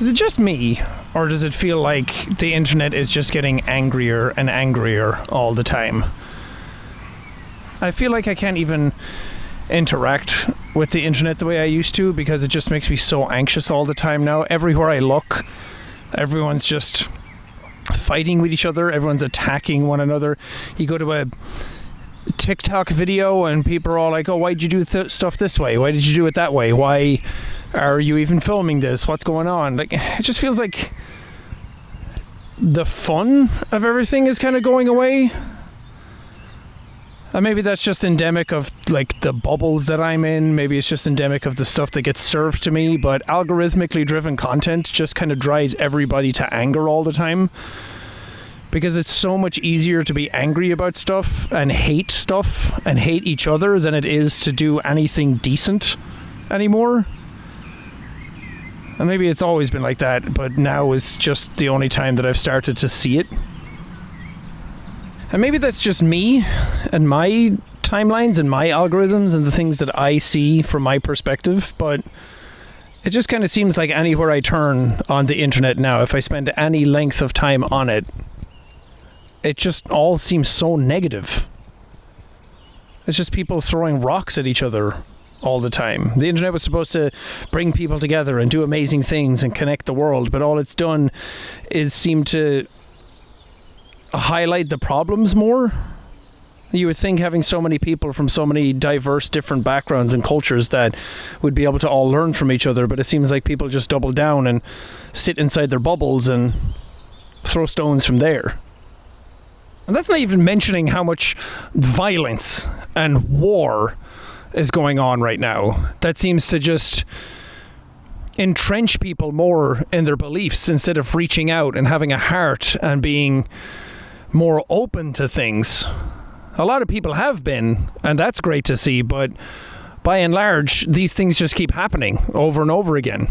Is it just me, or does it feel like the internet is just getting angrier and angrier all the time? I feel like I can't even interact with the internet the way I used to because it just makes me so anxious all the time now. Everywhere I look, everyone's just fighting with each other. Everyone's attacking one another. You go to a TikTok video and people are all like, oh, why'd you do stuff this way? Why did you do it that way? Why are you even filming this? What's going on? Like, it just feels like the fun of everything is kind of going away. And maybe that's just endemic of like the bubbles that I'm in. Maybe it's just endemic of the stuff that gets served to me. But algorithmically driven content just kind of drives everybody to anger all the time. Because it's so much easier to be angry about stuff and hate each other than it is to do anything decent anymore. And maybe it's always been like that, but now is just the only time that I've started to see it. And maybe that's just me and my timelines and my algorithms and the things that I see from my perspective, but it just kind of seems like anywhere I turn on the internet now, if I spend any length of time on it, it just all seems so negative. It's just people throwing rocks at each other all the time. The internet was supposed to bring people together and do amazing things and connect the world, but all it's done is seem to highlight the problems more. You would think having so many people from so many diverse different backgrounds and cultures that would be able to all learn from each other, but it seems like people just double down and sit inside their bubbles and throw stones from there. And that's not even mentioning how much violence and war is going on right now. That seems to just entrench people more in their beliefs instead of reaching out and having a heart and being more open to things. A lot of people have been, and that's great to see, but by and large, these things just keep happening over and over again.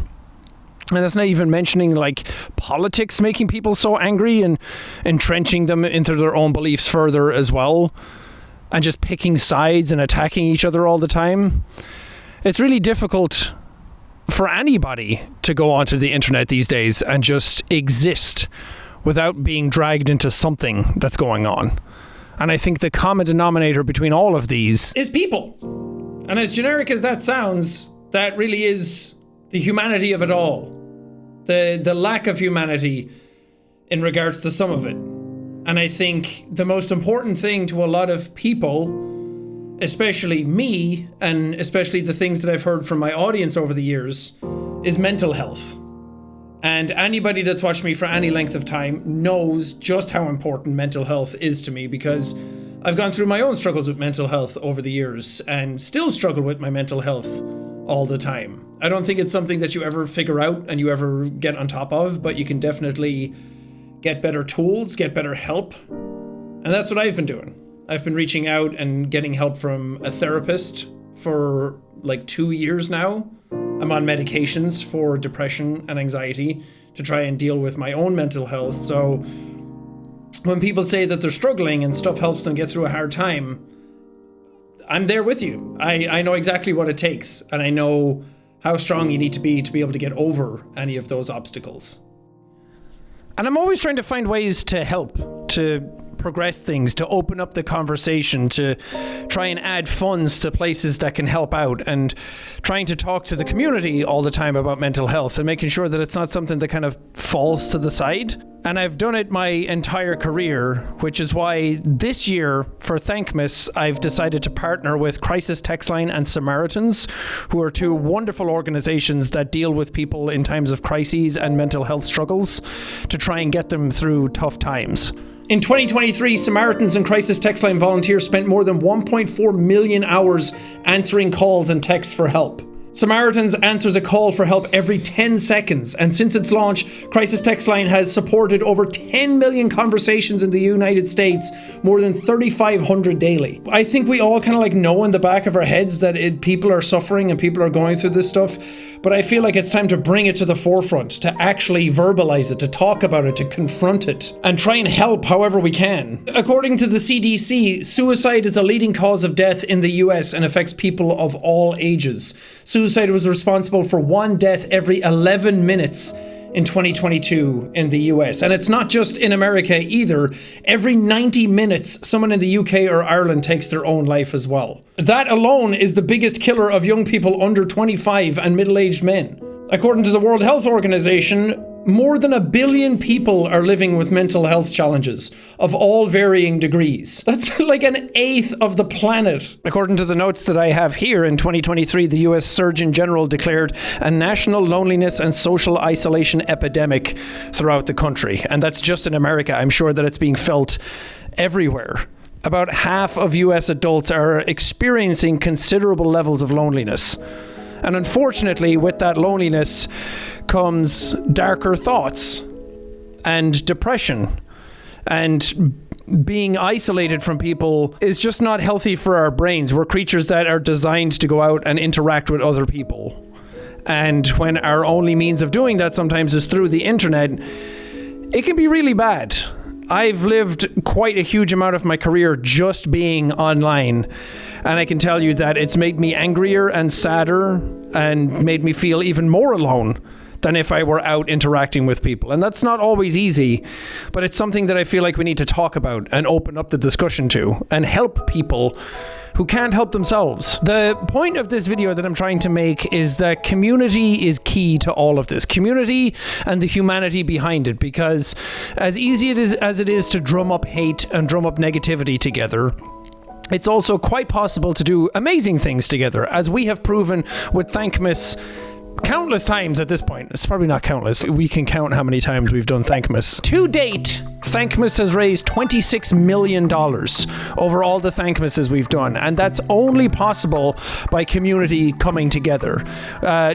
And that's not even mentioning like politics making people so angry and entrenching them into their own beliefs further as well, and just picking sides and attacking each other all the time. It's really difficult for anybody to go onto the internet these days and just exist without being dragged into something that's going on. And I think the common denominator between all of these is people. And as generic as that sounds, that really is the humanity of it all. The lack of humanity in regards to some of it. And I think the most important thing to a lot of people, especially me, and especially the things that I've heard from my audience over the years, is mental health. And anybody that's watched me for any length of time knows just how important mental health is to me, because I've gone through my own struggles with mental health over the years and still struggle with my mental health all the time. I don't think it's something that you ever figure out and you ever get on top of, but you can definitely get better tools, get better help. And that's what I've been doing. I've been reaching out and getting help from a therapist for like 2 years now. I'm on medications for depression and anxiety to try and deal with my own mental health. So when people say that they're struggling and stuff helps them get through a hard time, I'm there with you. I know exactly what it takes, and I know how strong you need to be able to get over any of those obstacles. And I'm always trying to find ways to help, to progress things, to open up the conversation, to try and add funds to places that can help out, and trying to talk to the community all the time about mental health and making sure that it's not something that kind of falls to the side. And I've done it my entire career, which is why this year for Thankmas, I've decided to partner with Crisis Text Line and Samaritans, who are two wonderful organizations that deal with people in times of crises and mental health struggles to try and get them through tough times. In 2023, Samaritans and Crisis Text Line volunteers spent more than 1.4 million hours answering calls and texts for help. Samaritans answers a call for help every 10 seconds, and since its launch, Crisis Text Line has supported over 10 million conversations in the United States, more than 3,500 daily. I think we all kind of like know in the back of our heads that people are suffering and people are going through this stuff, but I feel like it's time to bring it to the forefront, to actually verbalize it, to talk about it, to confront it, and try and help however we can. According to the CDC, suicide is a leading cause of death in the US and affects people of all ages. Suicide was responsible for one death every 11 minutes in 2022 in the US. And it's not just in America either. Every 90 minutes, someone in the UK or Ireland takes their own life as well. That alone is the biggest killer of young people under 25 and middle-aged men. According to the World Health Organization, more than 1 billion people are living with mental health challenges of all varying degrees. That's like 1/8 of the planet. According to the notes that I have here, in 2023, the US Surgeon General declared a national loneliness and social isolation epidemic throughout the country. And that's just in America. I'm sure that it's being felt everywhere. About half of US adults are experiencing considerable levels of loneliness. And unfortunately, with that loneliness comes darker thoughts and depression. And being isolated from people is just not healthy for our brains. We're creatures that are designed to go out and interact with other people. And when our only means of doing that sometimes is through the internet, it can be really bad. I've lived quite a huge amount of my career just being online. And I can tell you that it's made me angrier and sadder and made me feel even more alone than if I were out interacting with people. And that's not always easy, but it's something that I feel like we need to talk about and open up the discussion to and help people who can't help themselves. The point of this video that I'm trying to make is that community is key to all of this. Community and the humanity behind it, because as easy as it is to drum up hate and drum up negativity together, it's also quite possible to do amazing things together, as we have proven with Thankmas countless times at this point. It's probably not countless. We can count how many times we've done Thankmas. To date, Thankmas has raised $26 million over all the Thankmases we've done, and that's only possible by community coming together.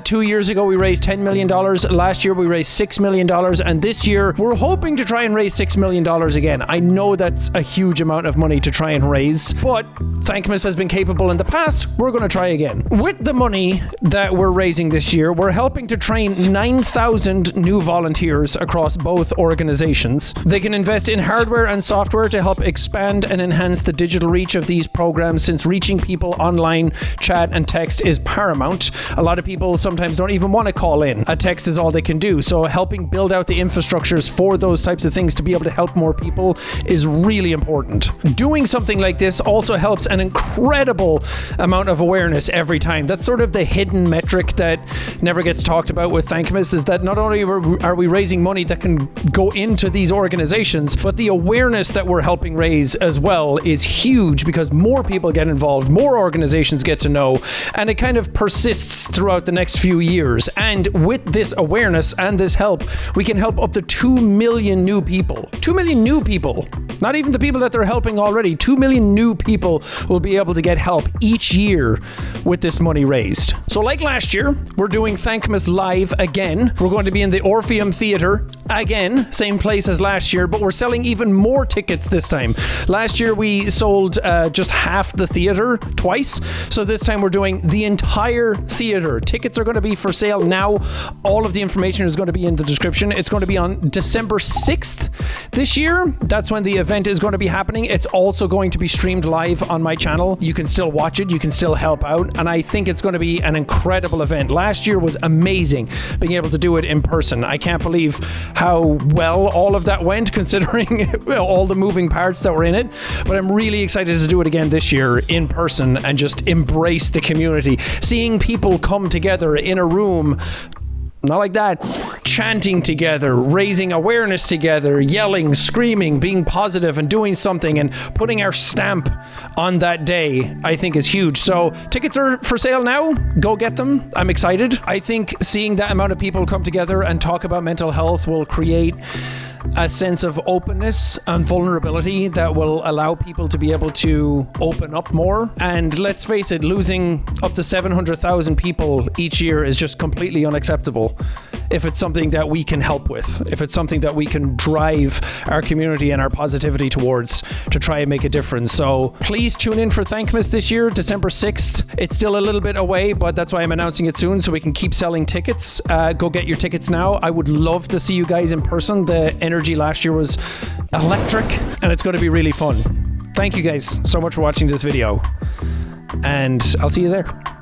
2 years ago, we raised $10 million. Last year, we raised $6 million, and this year, we're hoping to try and raise $6 million again. I know that's a huge amount of money to try and raise, but Thankmas has been capable in the past. We're going to try again. With the money that we're raising this year, we're helping to train 9,000 new volunteers across both organizations. They can invest in hardware and software to help expand and enhance the digital reach of these programs, since reaching people online, chat and text is paramount. A lot of people sometimes don't even want to call in. A text is all they can do. So helping build out the infrastructures for those types of things to be able to help more people is really important. Doing something like this also helps an incredible amount of awareness every time. That's sort of the hidden metric that never gets talked about with Thankmas, is that not only are we raising money that can go into these organizations, but the awareness that we're helping raise as well is huge, because more people get involved, more organizations get to know, and it kind of persists throughout the next few years. And with this awareness and this help, we can help up to 2 million new people. 2 million new people. Not even the people that they're helping already. 2 million new people will be able to get help each year with this money raised. So like last year, we're doing Thankmas live again. We're going to be in the Orpheum Theatre again, same place as last year, but we're selling even more tickets this time. Last year we sold just half the theatre twice, so this time we're doing the entire theatre. Tickets are going to be for sale now. All of the information is going to be in the description. It's going to be on December 6th this year. That's when the event is going to be happening. It's also going to be streamed live on my channel. You can still watch it, you can still help out, and I think it's going to be an incredible event. Last year was amazing being able to do it in person. I can't believe how well all of that went, considering all the moving parts that were in it, but I'm really excited to do it again this year in person and just embrace the community. Seeing people come together in a room, not like that, chanting together, raising awareness together, yelling, screaming, being positive and doing something and putting our stamp on that day, I think is huge. So tickets are for sale now. Go get them. I'm excited. I think seeing that amount of people come together and talk about mental health will create a sense of openness and vulnerability that will allow people to be able to open up more. And let's face it, losing up to 700,000 people each year is just completely unacceptable. If it's something that we can help with, if it's something that we can drive our community and our positivity towards to try and make a difference. So please tune in for Thankmas this year, December 6th. It's still a little bit away, but that's why I'm announcing it soon so we can keep selling tickets. Go get your tickets now. I would love to see you guys in person. The energy last year was electric and it's going to be really fun. Thank you guys so much for watching this video, and I'll see you there.